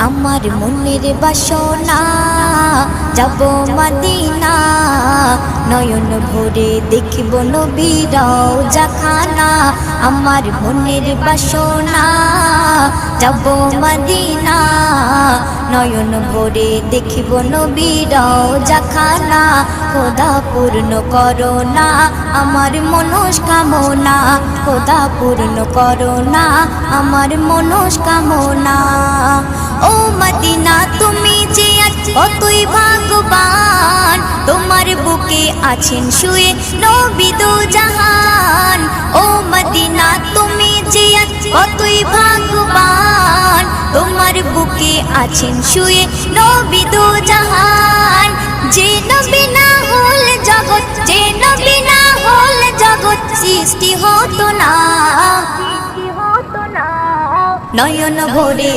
আমার মনের বাসনা যাব মদিনা নয়ন ভরে দেখব নবীর রওজাখানা আমার মনের বাসনা যাব মদিনা নয়ন ভরে দেখব নবীর রওজাখানা খোদা পূর্ণ করো না আমার মনস্কামনা খোদা পূর্ণ করো না আমার মনস্কামনা ও মদিনা তুমি যে কতই ভাগ্যবান তোমার বুকে আছেন শুয়ে নবী দো জাহান ও মদিনা তুমি যে কতই ভাগ্যবান তোমার বুকে আছেন শুয়ে নবী দো জাহান যে নবী না হল জগৎ যে নবী না হল জগৎ সৃষ্টি হতো না নয়ন ভরে